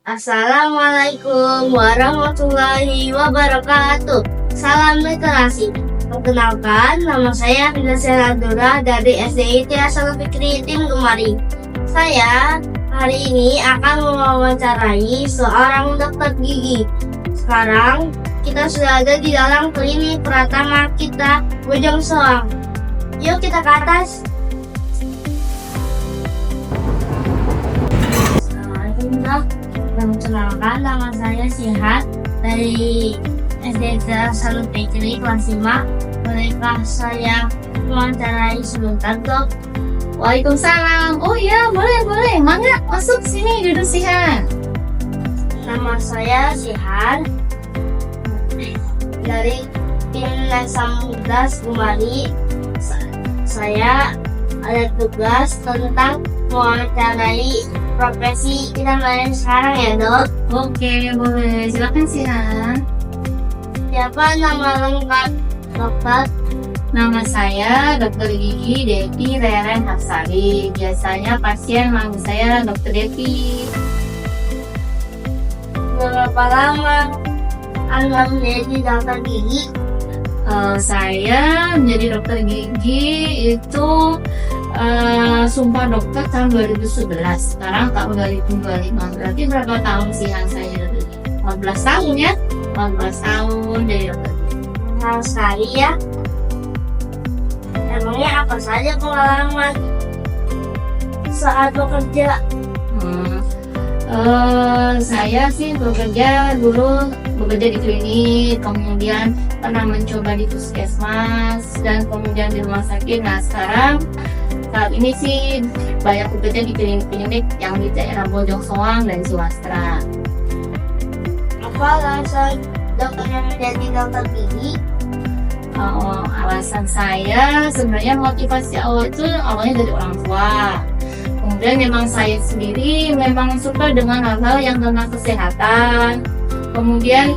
Assalamualaikum warahmatullahi wabarakatuh. Salam literasi. Perkenalkan, nama saya Fina Seradura dari SDIT Hasanul Fikri Tim Gemari. Saya hari ini akan mewawancarai seorang dokter gigi. Sekarang kita sudah ada di dalam klinik Pratama kita Bojong Soang. Yuk kita ke atas. Assalamualaikum dok. Perkenalkan, nama saya Sihat dari SDIT Hasanul Fikri kelas 5. Bolehkah saya mewawancarai sebentar dok? Waalaikumsalam. Oh iya, boleh. Mangga, masuk sini, duduk Sihan. Nama saya Sihan dari tim Samudras Gemari. Saya ada tugas tentang mewawancarai profesi kita main sekarang ya dok. Oke, boleh. Silakan Sihan. Siapa nama lengkap dokter? Nama saya Dr. Gigi Devi Reren Hafsari. Biasanya pasien manggil saya Dr. Devi. Berapa lama Anda menjadi dokter gigi? Saya menjadi dokter gigi itu sumpah dokter tahun 2011. Sekarang tahun 2025. Berarti berapa tahun Sihan saya? 14 tahun ya? 14 tahun jadi dokter gigi. Mahal sekali ya. Emangnya apa saja pengalaman saat bekerja? Saya sih bekerja di klinik, kemudian pernah mencoba di puskesmas dan kemudian di rumah sakit. Nah sekarang saat ini sih banyak bekerja di klinik-klinik yang di daerah Bojong Soang dan Suwastra. Apa alasan dokternya menjadi dokter gigi? Alasan saya sebenarnya motivasi awal itu awalnya dari orang tua. Kemudian memang saya sendiri memang suka dengan hal-hal yang tentang kesehatan. Kemudian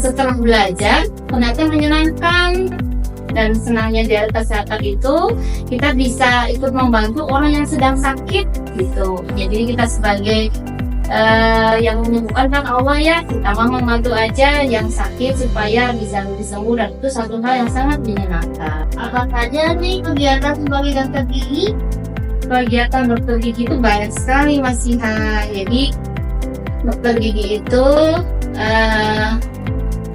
setelah belajar ternyata menyenangkan, dan senangnya dari kesehatan itu kita bisa ikut membantu orang yang sedang sakit gitu. Jadi kita sebagai yang menyembuhkan kan Allah ya, kita mau membantu aja yang sakit supaya bisa lebih sembuh, dan itu satu hal yang sangat menyenangkan. Apa saja nih kegiatan sebagai dokter gigi? Kegiatan dokter gigi itu banyak sekali Mas Siha. Jadi dokter gigi itu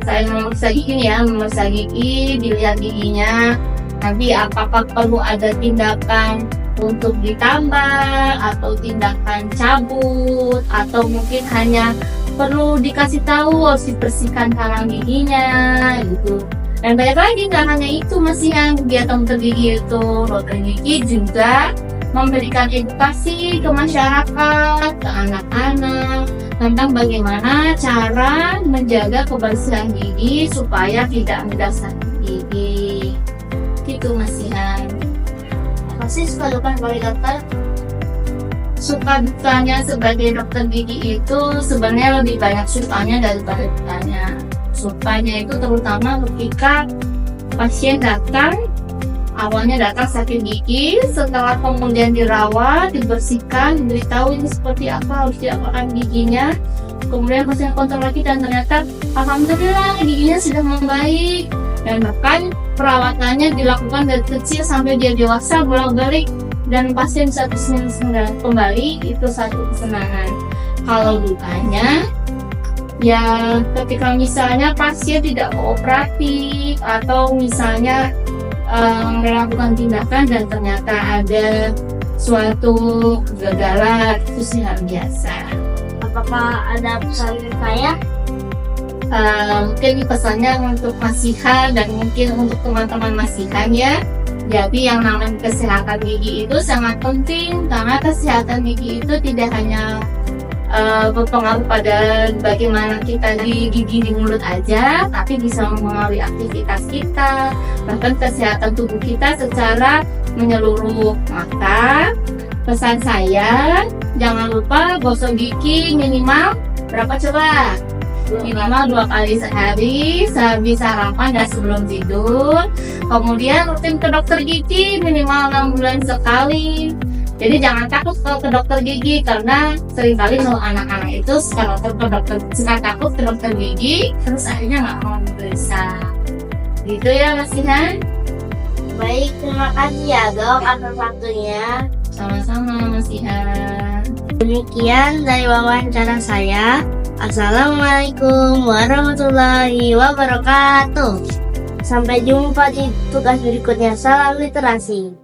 saya memeriksa gigi, dilihat giginya, nanti apakah perlu ada tindakan untuk ditambal atau tindakan cabut, atau mungkin hanya perlu dikasih tahu harus dibersihkan karang giginya gitu. Dan banyak lagi, nggak hanya itu masih yang kegiatan dokter gigi itu. Dokter gigi juga memberikan edukasi ke masyarakat, ke anak-anak tentang bagaimana cara menjaga kebersihan gigi supaya tidak mudah sakit gigi. Gitu Mas Sihan. Apa sih suka duka sebagai dokter? Suka dukanya sebagai dokter gigi itu sebenarnya lebih banyak sukanya daripada dukanya. Sukanya itu terutama ketika pasien datang, awalnya datang sakit gigi, setelah kemudian dirawat, dibersihkan, diberitahu ini seperti apa, harus diapakan giginya. Kemudian pasien kontrol lagi dan ternyata alhamdulillah giginya sudah membaik, dan bahkan perawatannya dilakukan dari kecil sampai dia dewasa bolak-balik, dan pasien bisa kembali, itu satu kesenangan. Kalau dukanya ya ketika misalnya pasien tidak kooperatif, atau misalnya melakukan tindakan dan ternyata ada suatu kegagalan, itu sih hal biasa. Apakah ada pesan saya? Mungkin pesannya untuk Mas Sihan dan mungkin untuk teman-teman Mas Sihan ya. Jadi yang namanya kesehatan gigi itu sangat penting, karena kesehatan gigi itu tidak hanya berpengaruh pada bagaimana kita di gigi di mulut aja, tapi bisa mempengaruhi aktivitas kita, bahkan kesehatan tubuh kita secara menyeluruh. Maka pesan saya, jangan lupa gosok gigi minimal berapa coba? Minimal 2 kali sehari sehabis sarapan dan sebelum tidur. Kemudian rutin ke dokter gigi minimal 6 bulan sekali. Jadi jangan takut kalau ke dokter gigi, karena seringkali kalau anak-anak itu suka takut ke dokter gigi, terus akhirnya nggak mau diperiksa. Gitu ya Mas Ihan. Baik, terima kasih ya dok atas waktunya. Sama-sama Mas Ihan. Demikian dari wawancara saya. Assalamualaikum warahmatullahi wabarakatuh. Sampai jumpa di tugas berikutnya. Salam literasi.